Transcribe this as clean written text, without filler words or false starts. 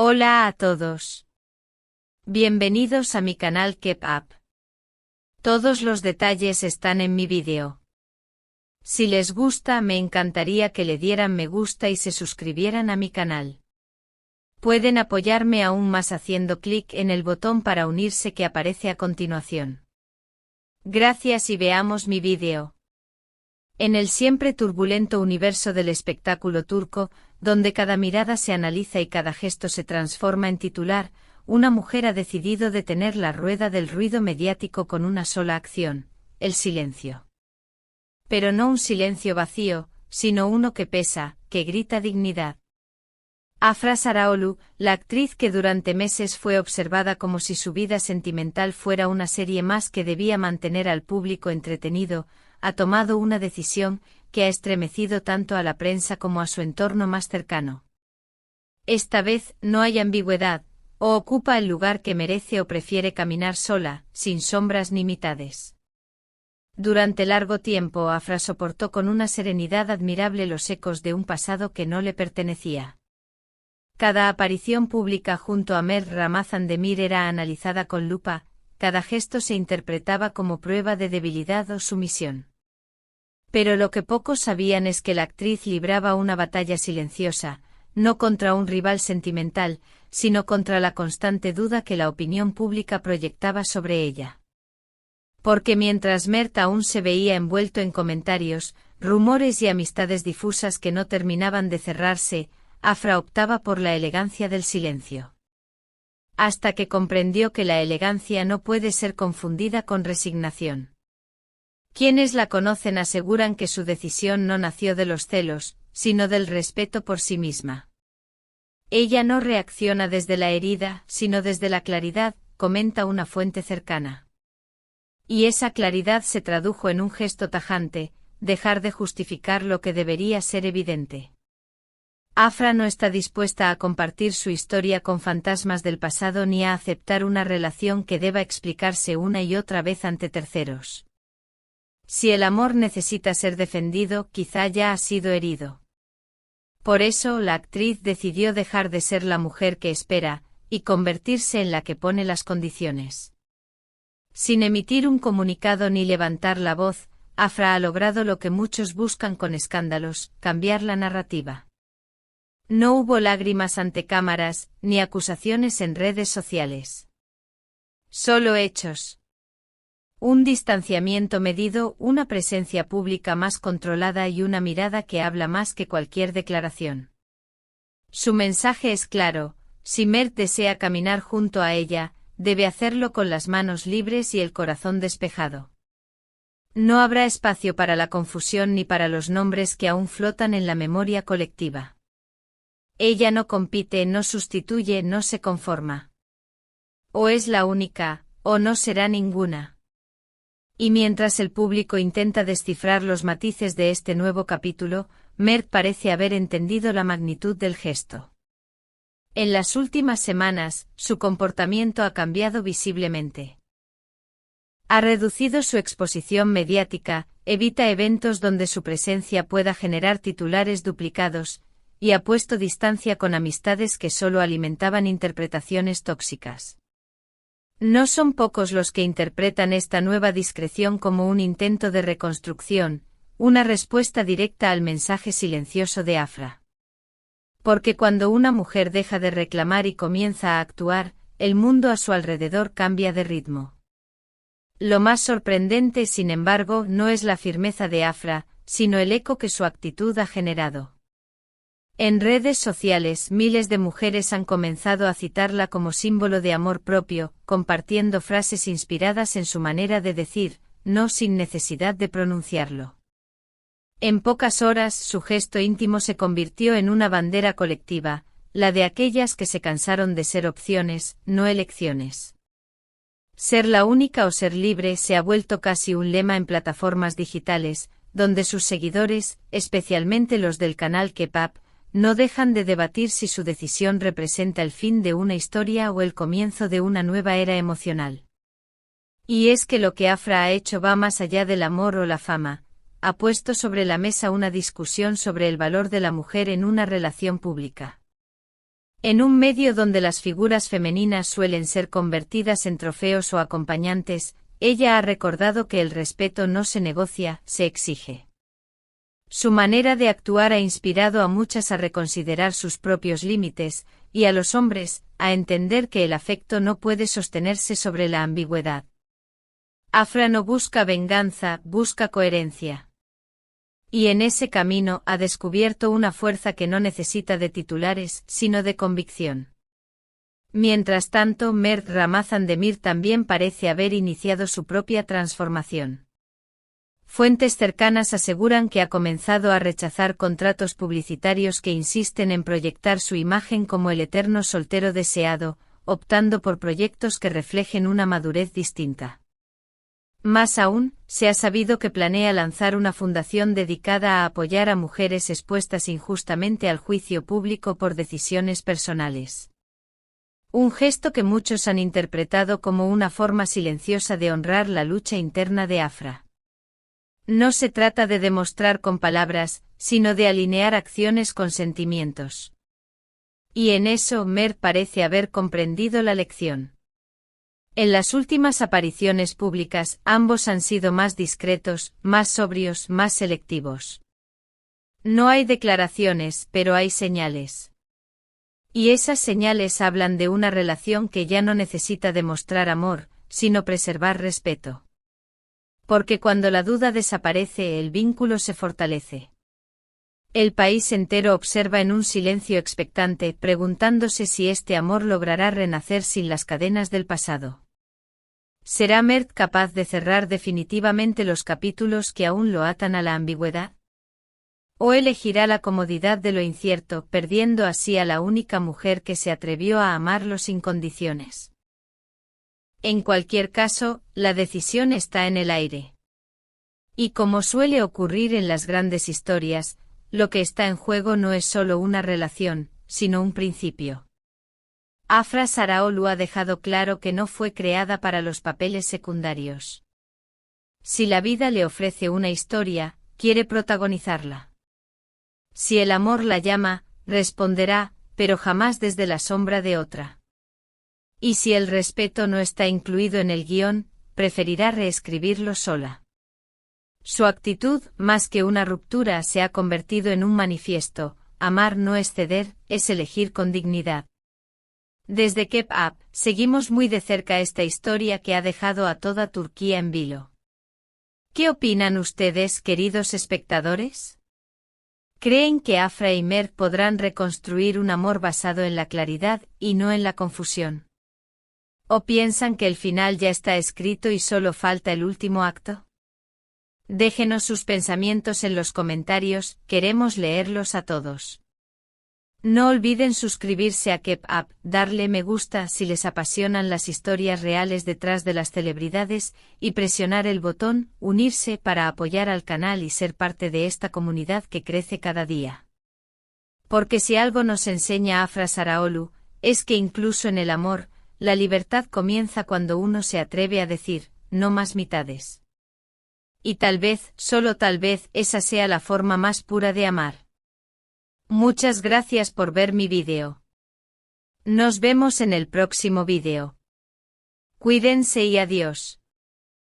Hola a todos. Bienvenidos a mi canal Keep Up. Todos los detalles están en mi vídeo. Si les gusta, me encantaría que le dieran me gusta y se suscribieran a mi canal. Pueden apoyarme aún más haciendo clic en el botón para unirse que aparece a continuación. Gracias y veamos mi vídeo. En el siempre turbulento universo del espectáculo turco, donde cada mirada se analiza y cada gesto se transforma en titular, una mujer ha decidido detener la rueda del ruido mediático con una sola acción: el silencio. Pero no un silencio vacío, sino uno que pesa, que grita dignidad. Afra Sarıoğlu, la actriz que durante meses fue observada como si su vida sentimental fuera una serie más que debía mantener al público entretenido, ha tomado una decisión que ha estremecido tanto a la prensa como a su entorno más cercano. Esta vez no hay ambigüedad, o ocupa el lugar que merece o prefiere caminar sola, sin sombras ni mitades. Durante largo tiempo Afra soportó con una serenidad admirable los ecos de un pasado que no le pertenecía. Cada aparición pública junto a Mert Ramazan-Demir era analizada con lupa, cada gesto se interpretaba como prueba de debilidad o sumisión. Pero lo que pocos sabían es que la actriz libraba una batalla silenciosa, no contra un rival sentimental, sino contra la constante duda que la opinión pública proyectaba sobre ella. Porque mientras Mert aún se veía envuelto en comentarios, rumores y amistades difusas que no terminaban de cerrarse, Afra optaba por la elegancia del silencio. Hasta que comprendió que la elegancia no puede ser confundida con resignación. Quienes la conocen aseguran que su decisión no nació de los celos, sino del respeto por sí misma. Ella no reacciona desde la herida, sino desde la claridad, comenta una fuente cercana. Y esa claridad se tradujo en un gesto tajante: dejar de justificar lo que debería ser evidente. Afra no está dispuesta a compartir su historia con fantasmas del pasado ni a aceptar una relación que deba explicarse una y otra vez ante terceros. Si el amor necesita ser defendido, quizá ya ha sido herido. Por eso la actriz decidió dejar de ser la mujer que espera, y convertirse en la que pone las condiciones. Sin emitir un comunicado ni levantar la voz, Afra ha logrado lo que muchos buscan con escándalos: cambiar la narrativa. No hubo lágrimas ante cámaras, ni acusaciones en redes sociales. Solo hechos. Un distanciamiento medido, una presencia pública más controlada y una mirada que habla más que cualquier declaración. Su mensaje es claro: si Mert desea caminar junto a ella, debe hacerlo con las manos libres y el corazón despejado. No habrá espacio para la confusión ni para los nombres que aún flotan en la memoria colectiva. Ella no compite, no sustituye, no se conforma. O es la única, o no será ninguna. Y mientras el público intenta descifrar los matices de este nuevo capítulo, Mert parece haber entendido la magnitud del gesto. En las últimas semanas, su comportamiento ha cambiado visiblemente. Ha reducido su exposición mediática, evita eventos donde su presencia pueda generar titulares duplicados, y ha puesto distancia con amistades que solo alimentaban interpretaciones tóxicas. No son pocos los que interpretan esta nueva discreción como un intento de reconstrucción, una respuesta directa al mensaje silencioso de Afra. Porque cuando una mujer deja de reclamar y comienza a actuar, el mundo a su alrededor cambia de ritmo. Lo más sorprendente, sin embargo, no es la firmeza de Afra, sino el eco que su actitud ha generado. En redes sociales, miles de mujeres han comenzado a citarla como símbolo de amor propio, compartiendo frases inspiradas en su manera de decir no sin necesidad de pronunciarlo. En pocas horas, su gesto íntimo se convirtió en una bandera colectiva, la de aquellas que se cansaron de ser opciones, no elecciones. Ser la única o ser libre se ha vuelto casi un lema en plataformas digitales, donde sus seguidores, especialmente los del canal Keep Up, no dejan de debatir si su decisión representa el fin de una historia o el comienzo de una nueva era emocional. Y es que lo que Afra ha hecho va más allá del amor o la fama: ha puesto sobre la mesa una discusión sobre el valor de la mujer en una relación pública. En un medio donde las figuras femeninas suelen ser convertidas en trofeos o acompañantes, ella ha recordado que el respeto no se negocia, se exige. Su manera de actuar ha inspirado a muchas a reconsiderar sus propios límites, y a los hombres, a entender que el afecto no puede sostenerse sobre la ambigüedad. Afra no busca venganza, busca coherencia. Y en ese camino ha descubierto una fuerza que no necesita de titulares, sino de convicción. Mientras tanto, Mert Ramazan Demir también parece haber iniciado su propia transformación. Fuentes cercanas aseguran que ha comenzado a rechazar contratos publicitarios que insisten en proyectar su imagen como el eterno soltero deseado, optando por proyectos que reflejen una madurez distinta. Más aún, se ha sabido que planea lanzar una fundación dedicada a apoyar a mujeres expuestas injustamente al juicio público por decisiones personales. Un gesto que muchos han interpretado como una forma silenciosa de honrar la lucha interna de Afra. No se trata de demostrar con palabras, sino de alinear acciones con sentimientos. Y en eso Mert parece haber comprendido la lección. En las últimas apariciones públicas, ambos han sido más discretos, más sobrios, más selectivos. No hay declaraciones, pero hay señales. Y esas señales hablan de una relación que ya no necesita demostrar amor, sino preservar respeto. Porque cuando la duda desaparece, el vínculo se fortalece. El país entero observa en un silencio expectante, preguntándose si este amor logrará renacer sin las cadenas del pasado. ¿Será Mert capaz de cerrar definitivamente los capítulos que aún lo atan a la ambigüedad? ¿O elegirá la comodidad de lo incierto, perdiendo así a la única mujer que se atrevió a amarlo sin condiciones? En cualquier caso, la decisión está en el aire. Y como suele ocurrir en las grandes historias, lo que está en juego no es solo una relación, sino un principio. Afra Saraolu ha dejado claro que no fue creada para los papeles secundarios. Si la vida le ofrece una historia, quiere protagonizarla. Si el amor la llama, responderá, pero jamás desde la sombra de otra. Y si el respeto no está incluido en el guión, preferirá reescribirlo sola. Su actitud, más que una ruptura, se ha convertido en un manifiesto: amar no es ceder, es elegir con dignidad. Desde Keep Up, seguimos muy de cerca esta historia que ha dejado a toda Turquía en vilo. ¿Qué opinan ustedes, queridos espectadores? ¿Creen que Afra y Mert podrán reconstruir un amor basado en la claridad y no en la confusión? ¿O piensan que el final ya está escrito y solo falta el último acto? Déjenos sus pensamientos en los comentarios, queremos leerlos a todos. No olviden suscribirse a Keep Up, darle me gusta si les apasionan las historias reales detrás de las celebridades, y presionar el botón unirse para apoyar al canal y ser parte de esta comunidad que crece cada día. Porque si algo nos enseña Afra Saraolu, es que incluso en el amor, la libertad comienza cuando uno se atreve a decir, no más mitades. Y tal vez, solo tal vez, esa sea la forma más pura de amar. Muchas gracias por ver mi vídeo. Nos vemos en el próximo vídeo. Cuídense y adiós.